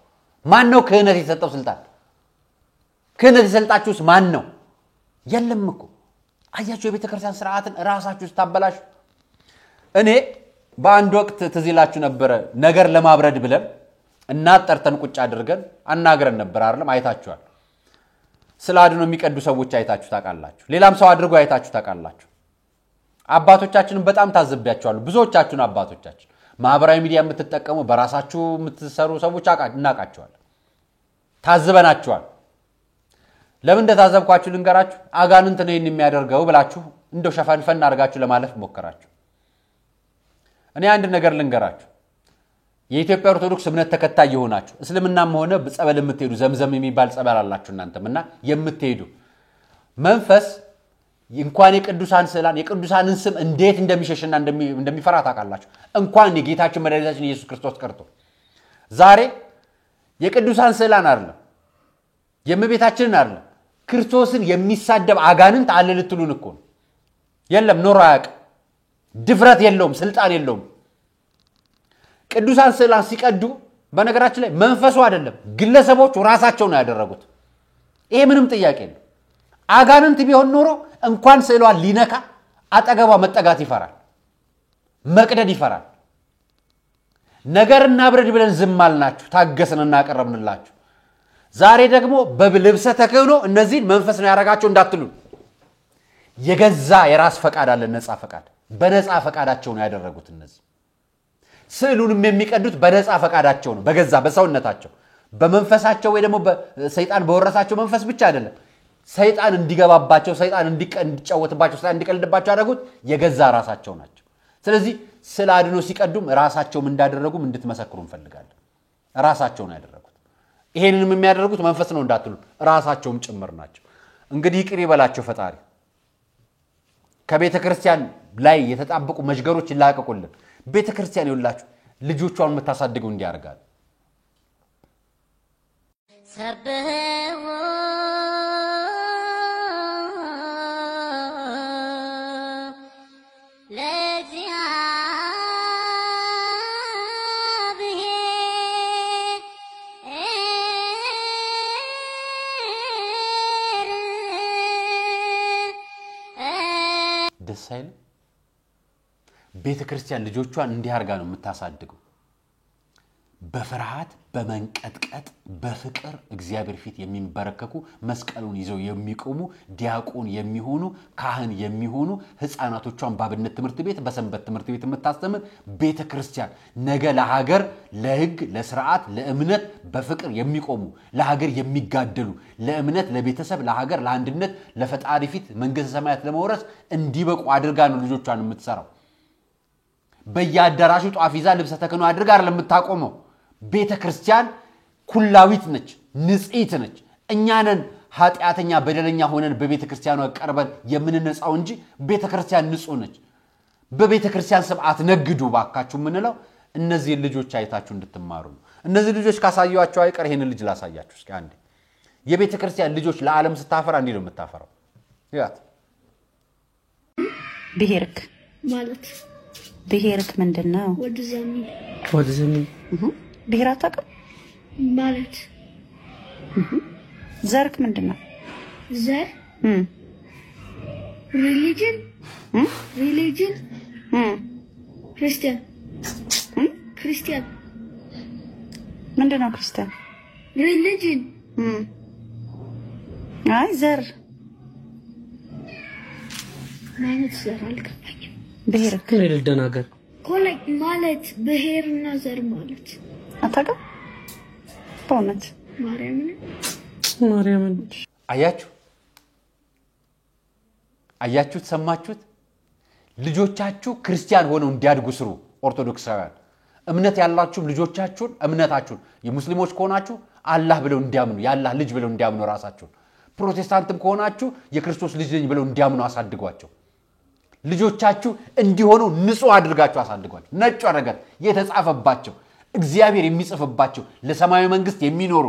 ማን ነው ክህነት የሰጠው ስልጣን ክህነት የሰጣችሁስ ማን ነው የለም እኮ አያችሁ የቤተ ክርስቲያን ሥርዓትን ራሳችሁ ስታበላሹ እኔ በአንድ ወቅት ትዝላችሁ ነበር ነገር ለማብረድ ብለን እናጠርተን ቁጭ አድርገን አናገረን ነበር አይደለም አይታችኋል ስላድኖ የሚቀዱ ሰዎች አይታችሁ ታውቃላችሁ ሌላም ሰው አድርጎ አይታችሁ ታውቃላችሁ አባቶቻችንን በጣም ታዘብያቸዋለሁ ብዙዎቻችሁን አባቶቻችን ማህበራዊ ሚዲያ የምትጠቀሙ በራሳችሁ የምትሰሩ ሰዎች እናቃቸዋል ታዝበናቸዋል ለምን እንደታዘብኳችሁ ልንገራችሁ አጋንንት ነው የሚያደርገው ብላችሁ እንደው ሸፋንፈን አድርጋችሁ ለማለፍ ሞከራችሁ እኔ አንድ ነገር ልንገራችሁ የኢትዮጵያ ኦርቶዶክስ እምነት ተከታይ የሆናችሁ እስልምናም ሆነ በጸበል የምትሄዱ ዘምዘም የሚባል ጸበል አላችሁ እናንተምና የምትሄዱ መንፈስ እንኳን የቅዱሳን ስዕላን የቅዱሳንን ስም እንዴት እንደሚሸሽና እንደሚፈራ ታውቃላችሁ እንኳን የጌታችን መድኃኒታችን ኢየሱስ ክርስቶስ ቀርቶ ዛሬ የቅዱሳን ስዕላን አይደለም የእመቤታችንን አይደለም ክርስቶስን የሚሳደብ አጋንንት አለ ልትሉን እኮ የለም ኖር አያውቅ ድፍረት የለውም ስልጣን የለውም ቅዱሳን ስዕላን ሲቀዱ በነገራችን ላይ መንፈሱ አይደለም ግለሰቦቹ ራሳቸው ነው ያደረጉት ይሄ ምንም ጥያቄ የለም አጋንንት ቢሆን ኖሮ እንኳን ስዕሏን ሊነካ አጠገቧ መጠጋት ይፈራል መቅደድ ይፈራል ነገርና ብረድ ብለን ዝም አልናችሁ ታገስንና አቀረብንላችሁ ዛሬ ደግሞ በልብሰ ተክህኖ እነዚህ መንፈስ ነው ያረጋቸው እንዳትሉ የገዛ የራስ ፈቃድ አለ ነፃ ፈቃድ በነፃ ፈቃዳቸው ነው ያደረጉት እነዚህ ስዕሉንም የሚቀዱት በነፃ ፈቃዳቸው ነው በገዛ በሰውነታቸው በመንፈሳቸው ወይ ደግሞ በሰይጣን በወረሳቸው መንፈስ ብቻ አይደለም ሰይጣን እንዲገባባቸው ሰይጣን እንዲጫወትባቸው ሰይጣን እንዲቀልድባቸው ያደረጉት የገዛ ራሳቸው ናቸው ስለዚህ ስለ አድኖ ሲቀዱም ራሳቸውም እንዳደረጉም እንድትመሰክሩ እንፈልጋለን ራሳቸው ነው ያደረጉት ይሄንንም የሚያደርጉት መንፈስ ነው እንዳትሉ ራሳቸውም ጭምር ናቸው እንግዲህ ይቅር ይበላቸው ፈጣሪ ከቤተ ክርስቲያን ላይ የተጣበቁ መሽገሮች ይላቀቁልን ቤተ ክርስቲያን ይውላችሁ ልጆቿን መታሳድገው እንዲያርጋል ሰበው ደሳይል ቤተ ክርስቲያን ልጆቿን እንዲያርጋ ነው የምታሳድገው በፍርሃት በመንቀጥቀጥ በፍቅር እግዚአብሔር ፊት የሚንበረከኩ መስቀሉን ይዘው የሚቆሙ ዲያቆን የሚሆኑ ካህን የሚሆኑ ህፃናቶቿን ባብነት ትምህርት ቤት በሰንበት ትምህርት ቤት የምታስተምር ቤተ ክርስቲያን ነገ ለሀገር ለህግ ለሥርዓት ለእምነት በፍቅር የሚቆሙ ለሀገር የሚጋደሉ ለእምነት ለቤተሰብ ለሀገር ለአንድነት ለፈጣሪ ፊት መንግስተ ሰማያት ለመውረስ እንዲበቁ አድርጋ ነው ልጆቿን የምትሰራው በያዳራሹ ጧፍ ይዛ ልብሰ ተክህኖ አድርጋ አይደለም የምታቆመው ቤተ ክርስቲያን ኩላዊት ነች ንጽሕት ነች እኛንን ኃጢአተኛ በደለኛ ሆነን በቤተ ክርስቲያኗ ቀርበን የምንነጻው እንጂ ቤተ ክርስቲያን ንጹህ ነች በቤተ ክርስቲያን ስብዓት ነግዱ ባካችሁ ምንለው እነዚህ ልጆች አይታችሁ እንድትማሩ ነው እነዚህ ልጆች ካሳያችሁ አይቀር ይሄን ልጅ ላሳያችሁ እስኪ አንዴ የቤተ ክርስቲያን ልጆች ለዓለም ስታፈራ እንዴ ነው የምታፈራው ያት ብሄርክ ማለት ብሄርክ ምንድነው ወደ ዘመን ብሄር አታውቅም ማለት ዘርክ ምንድነው ዘር ሪሊጅን ክርስቲያን ምንድነው ክርስቲያን ሪሊጅን አይ ዘር ማለት ዘር አልገባኝም ብሄርክ ለደናገር ኮሌክ ማለት ብሄርና ዘር ማለት አታውቅም በእውነት ማርያምን አያችሁ ሰማችሁት ልጆቻችሁ ክርስቲያን ሆነው እንዲያድጉ ስሩ ኦርቶዶክሳውያን እምነት ያላችሁ ልጆቻችሁን እምነታችሁን የሙስሊሞች ከሆናችሁ አላህ ብለው እንዲያምኑ ያላህ ልጅ ብለው እንዲያምኑ ራሳቸው ፕሮቴስታንትም ከሆናችሁ የክርስቶስ ልጅ ነኝ ብለው እንዲያምኑ አሳድጓቸው ልጆቻችሁ እንዲሆኑ ንጹህ አድርጋችሁ አሳድጓቸው ነጭ ነገር የተጻፈባቸው እግዚአብሔር የሚጽፍባቸው ለሰማያዊ መንግስት የሚኖሩ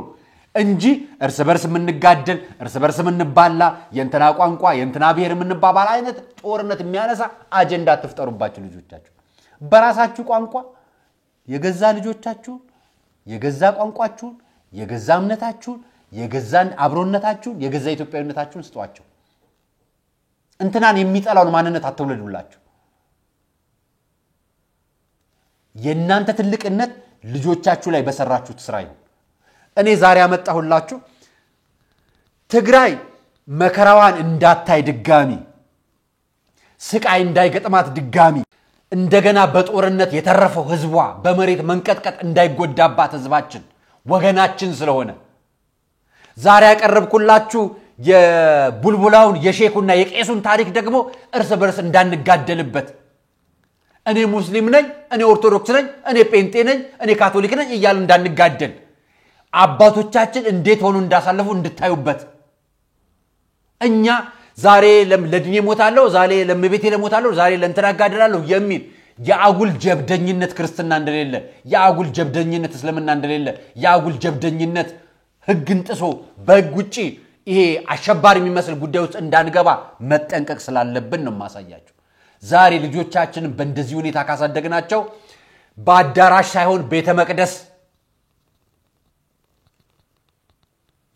እንጂ እርስ በርስ ምንጋደል እርስ በርስ ምንባላ የእንትና ቋንቋ የእንትና ብሔር ምንባባል አይነት ጦርነት የሚያነሳ አጀንዳ ተፍጠሩባችሁ ልጆቻችሁ በራሳችሁ ቋንቋ የገዛ ልጆቻችሁ የገዛ ቋንቋችሁ የገዛ እምነታችሁ የገዛ አብሮነታችሁ የገዛ ኢትዮጵያዊነታችሁን ስጧቸው እንትናን የሚጠላውን ማንነት አትወለዱላችሁ የእናንተ ትልቅነት ልጆቻችሁ ላይ በሰራችሁት ስራ ይሁን እኔ ዛሬ አመጣሁላችሁ ትግራይ መከራዋን እንዳታይ ድጋሚ ስቃይ እንዳይገጥማት ድጋሚ እንደገና በጦርነት የተረፈው ህዝቧ በመሬት መንቀጥቀጥ እንዳይጎዳባት ህዝባችን ወገናችን ስለሆነ ዛሬ ያቀርብኩላችሁ የቡልቡላውን የሼኩና የቄሱን ታሪክ ደግሞ እርስ በርስ እንዳንጋደልበት እኔ ሙስሊም ነኝ እኔ ኦርቶዶክስ ነኝ እኔ ጴንጤ ነኝ እኔ ካቶሊክ ነኝ እያልን እንዳንጋደል አባቶቻችን እንዴት ሆኑ እንዳሳለፉ እንድታዩበት እኛ ዛሬ ለድኔ ሞታለሁ ዛሬ ለምቤቴ ለሞታለሁ ዛሬ ለእንተናጋደላለሁ የሚል የአጉል ጀብደኝነት ክርስትና እንደሌለ የአጉል ጀብደኝነት እስልምና እንደሌለ የአጉል ጀብደኝነት ህግን ጥሶ በህግ ውጪ ይሄ አሸባሪ የሚመስል ጉዳይ ውስጥ እንዳንገባ መጠንቀቅ ስላለብን ነው ማሳያችሁ ዛሬ ልጆቻችንን በእንደዚህ ሁኔታ ካሳደግናቸው በአዳራሽ ሳይሆን ቤተ መቅደስ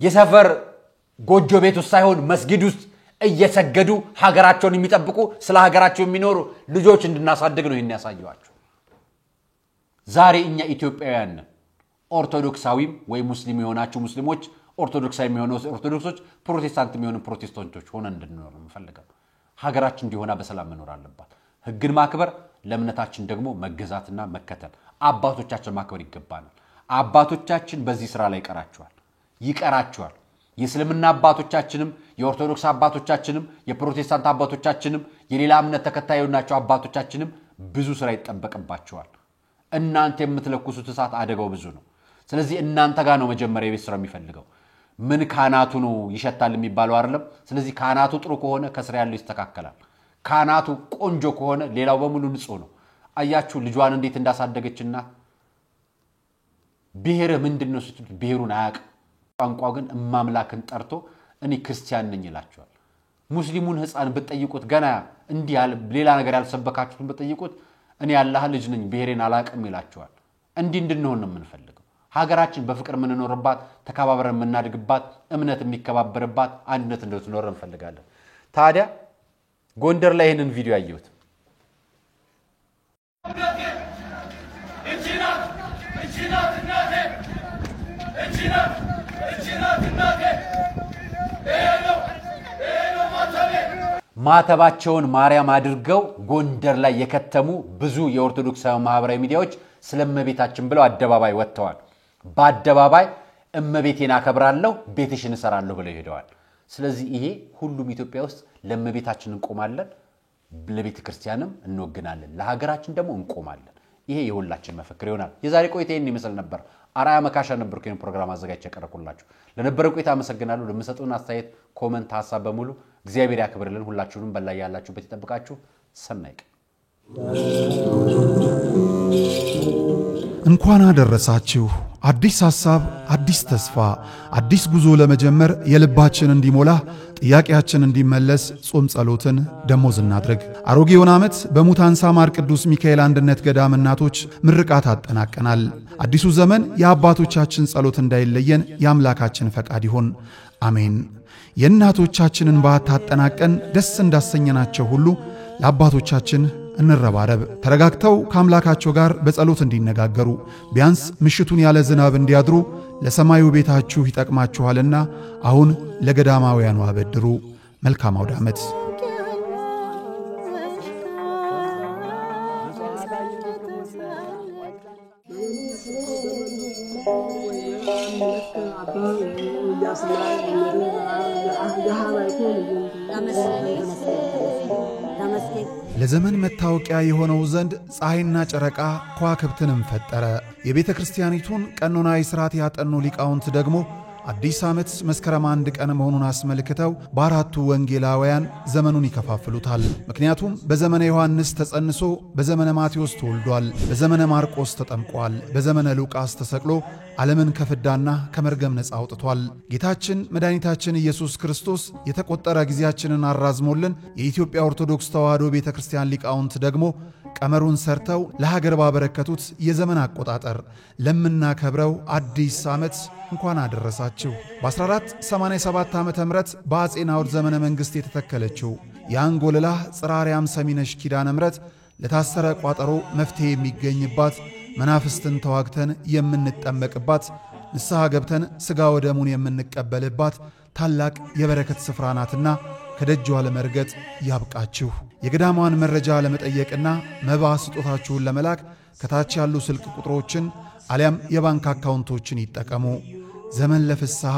የሰፈር ጎጆ ቤት ውስጥ ሳይሆን መስጊድ ውስጥ እየሰገዱ ሀገራቸውን የሚጠብቁ ስለ ሀገራቸው የሚኖሩ ልጆች እንድናሳድግ ነው የሚያሳዩዋቸው ዛሬ እኛ ኢትዮጵያውያን ኦርቶዶክሳዊም ወይ ሙስሊም የሆናችሁ ሙስሊሞች ኦርቶዶክሳዊ የሚሆኑ ኦርቶዶክሶች ፕሮቴስታንት የሚሆኑ ፕሮቴስታንቶች ሆነን እንድንኖር እንፈልጋለን ሀገራችን እንዲሆና በሰላም መኖር አለባት ህግን ማክበር ለእምነታችን ደግሞ መገዛትና መከተል አባቶቻችን ማክበር ይገባናል አባቶቻችን በዚህ ስራ ላይ ይቀራቸዋል። የእስልምና አባቶቻችንም የኦርቶዶክስ አባቶቻችንም የፕሮቴስታንት አባቶቻችንም የሌላ እምነት ተከታዮች አባቶቻችንም ብዙ ስራ ይጠበቅባቸዋል። እናንተ የምትለኩሱት እሳት አደጋው ብዙ ነው። ስለዚህ እናንተ ጋር ነው መጀመሪያ የቤት ስራ የሚፈልገው። ምን ካናቱ ነው ይሸታል የሚባለው አይደለም። ስለዚህ ካናቱ ጥሩ ከሆነ ከስራ ያለው ይስተካከላል። ካናቱ ቆንጆ ከሆነ ሌላው በሙሉ ንጹህ ነው። አያችሁ ልጇን እንዴት እንዳሳደገችና ብሔርህ ምንድነው ስትል ብሔሩን አያውቅም። ቋንቋው ግን እማምላክን ጠርቶ እኔ ክርስቲያን ነኝ ይላቸዋል። ሙስሊሙን ህፃን ብትጠይቁት ገና እንዲህ ሌላ ነገር ያልሰበካችሁትን ብትጠይቁት እኔ ያላህ ልጅ ነኝ ብሔሬን አላውቅም ይላቸዋል። እንዲህ እንድንሆን ነው የምንፈልገው። ሀገራችን በፍቅር የምንኖርባት ተከባብረን የምናድግባት እምነት የሚከባበርባት አንድነት እንድትኖር እንፈልጋለን። ታዲያ ጎንደር ላይ ይሄንን ቪዲዮ አየሁት። ማተባቸውን ማርያም አድርገው ጎንደር ላይ የከተሙ ብዙ የኦርቶዶክሳዊ ማህበራዊ ሚዲያዎች ስለመቤታችን ብለው አደባባይ ወጥተዋል። በአደባባይ እመቤቴን አከብራለሁ ቤትሽን እሰራለሁ ብለው ሄደዋል። ስለዚህ ይሄ ሁሉም ኢትዮጵያ ውስጥ ለመቤታችን እንቆማለን፣ ለቤተ ክርስቲያንም እንወግናለን፣ ለሀገራችን ደግሞ እንቆማለን። ይሄ የሁላችን መፈክር ይሆናል። የዛሬ ቆይታ ይሄን ይመስል ነበር። አራያ መካሻ ነበርኩ። ይሄን ፕሮግራም አዘጋጅቼ ያቀርብኩላችሁ። ለነበረው ቆይታ አመሰግናለሁ። ለምሰጡን አስተያየት፣ ኮሜንት፣ ሐሳብ በሙሉ እግዚአብሔር ያክብርልን። ሁላችሁንም በላይ ያላችሁበት ይጠብቃችሁ። ሰናይ ቀን። እንኳን አደረሳችሁ። አዲስ ሐሳብ፣ አዲስ ተስፋ፣ አዲስ ጉዞ ለመጀመር የልባችን እንዲሞላ ጥያቄያችን እንዲመለስ ጾም ጸሎትን ደሞዝ እናድርግ። አሮጌውን ዓመት በሙታንሳ ማር ቅዱስ ሚካኤል አንድነት ገዳም እናቶች ምርቃት አጠናቀናል። አዲሱ ዘመን የአባቶቻችን ጸሎት እንዳይለየን የአምላካችን ፈቃድ ይሁን። አሜን። የእናቶቻችንን በዓት አጠናቀን ደስ እንዳሰኘናቸው ሁሉ ለአባቶቻችን እንረባረብ። ተረጋግተው ከአምላካቸው ጋር በጸሎት እንዲነጋገሩ ቢያንስ ምሽቱን ያለ ዝናብ እንዲያድሩ ለሰማዩ ቤታችሁ ይጠቅማችኋልና አሁን ለገዳማውያኑ አበድሩ። መልካም አውደ ዓመት። ለዘመን መታወቂያ የሆነው ዘንድ ፀሐይና ጨረቃ ከዋክብትንም ፈጠረ። የቤተ ክርስቲያኒቱን ቀኖናዊ ሥርዓት ያጠኑ ሊቃውንት ደግሞ አዲስ ዓመት መስከረም 1 ቀን መሆኑን አስመልክተው በአራቱ ወንጌላውያን ዘመኑን ይከፋፍሉታል። ምክንያቱም በዘመነ ዮሐንስ ተጸንሶ በዘመነ ማቴዎስ ተወልዷል፣ በዘመነ ማርቆስ ተጠምቋል፣ በዘመነ ሉቃስ ተሰቅሎ ዓለምን ከፍዳና ከመርገም ነፃ አውጥቷል። ጌታችን መድኃኒታችን ኢየሱስ ክርስቶስ የተቆጠረ ጊዜያችንን አራዝሞልን የኢትዮጵያ ኦርቶዶክስ ተዋሕዶ ቤተ ክርስቲያን ሊቃውንት ደግሞ ቀመሩን ሰርተው ለሀገር ባበረከቱት የዘመን አቆጣጠር ለምናከብረው አዲስ ዓመት እንኳን አደረሳችሁ። በ1487 ዓመተ ምህረት በአጼ ናዖድ ዘመነ መንግሥት የተተከለችው የአንጎልላ ጽራርያም ሰሚነሽ ኪዳነ ምሕረት ለታሰረ ቋጠሮ መፍትሄ የሚገኝባት፣ መናፍስትን ተዋግተን የምንጠመቅባት፣ ንስሐ ገብተን ሥጋ ወደሙን የምንቀበልባት ታላቅ የበረከት ስፍራ ናትና ከደጇ ለመርገጥ ያብቃችሁ። የገዳሟን መረጃ ለመጠየቅና መባ ስጦታችሁን ለመላክ ከታች ያሉ ስልክ ቁጥሮችን አሊያም የባንክ አካውንቶችን ይጠቀሙ። ዘመን ለፍስሐ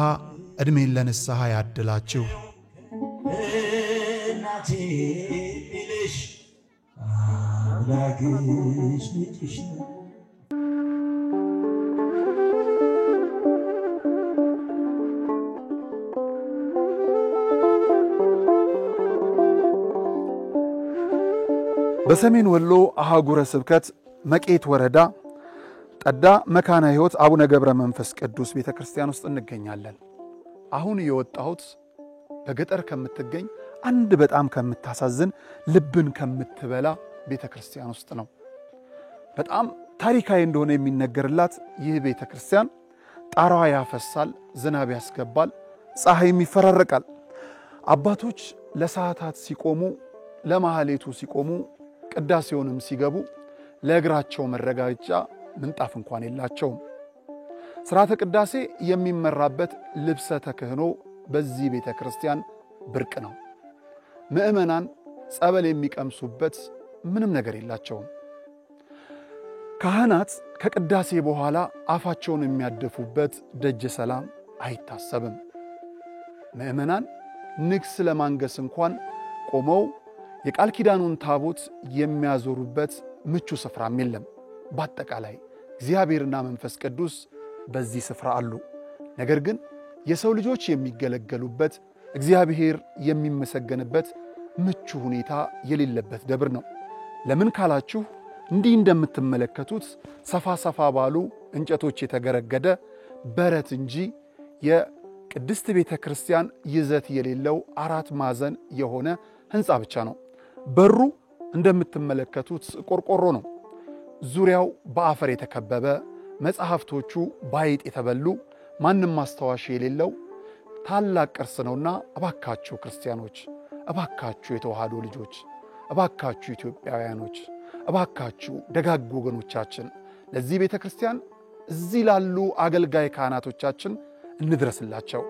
ዕድሜን ለንስሐ ያድላችሁ። እናቴ ልሽ አምላክሽ ልጅሽ በሰሜን ወሎ አህጉረ ስብከት መቄት ወረዳ ጠዳ መካነ ሕይወት አቡነ ገብረ መንፈስ ቅዱስ ቤተክርስቲያን ውስጥ እንገኛለን። አሁን የወጣሁት በገጠር ከምትገኝ አንድ በጣም ከምታሳዝን ልብን ከምትበላ ቤተክርስቲያን ውስጥ ነው። በጣም ታሪካዊ እንደሆነ የሚነገርላት ይህ ቤተክርስቲያን ጣራዋ ያፈሳል፣ ዝናብ ያስገባል፣ ፀሐይም ይፈራረቃል። አባቶች ለሰዓታት ሲቆሙ፣ ለማህሌቱ ሲቆሙ፣ ቅዳሴውንም ሲገቡ ለእግራቸው መረጋጫ ምንጣፍ እንኳን የላቸውም። ሥርዓተ ቅዳሴ የሚመራበት ልብሰ ተክህኖ በዚህ ቤተ ክርስቲያን ብርቅ ነው። ምእመናን ጸበል የሚቀምሱበት ምንም ነገር የላቸውም። ካህናት ከቅዳሴ በኋላ አፋቸውን የሚያደፉበት ደጀ ሰላም አይታሰብም። ምእመናን ንግስ ለማንገስ እንኳን ቆመው የቃል ኪዳኑን ታቦት የሚያዞሩበት ምቹ ስፍራም የለም። በአጠቃላይ እግዚአብሔርና መንፈስ ቅዱስ በዚህ ስፍራ አሉ። ነገር ግን የሰው ልጆች የሚገለገሉበት እግዚአብሔር የሚመሰገንበት ምቹ ሁኔታ የሌለበት ደብር ነው። ለምን ካላችሁ እንዲህ እንደምትመለከቱት ሰፋ ሰፋ ባሉ እንጨቶች የተገረገደ በረት እንጂ የቅድስት ቤተ ክርስቲያን ይዘት የሌለው 4 ማዕዘን የሆነ ሕንፃ ብቻ ነው። በሩ እንደምትመለከቱት ቆርቆሮ ነው። ዙሪያው በአፈር የተከበበ፣ መጽሐፍቶቹ ባይጥ የተበሉ፣ ማንም ማስታወሻ የሌለው ታላቅ ቅርስ ነውና እባካችሁ ክርስቲያኖች፣ እባካችሁ የተዋህዶ ልጆች፣ እባካችሁ ኢትዮጵያውያኖች፣ እባካችሁ ደጋግ ወገኖቻችን ለዚህ ቤተ ክርስቲያን እዚህ ላሉ አገልጋይ ካህናቶቻችን እንድረስላቸው።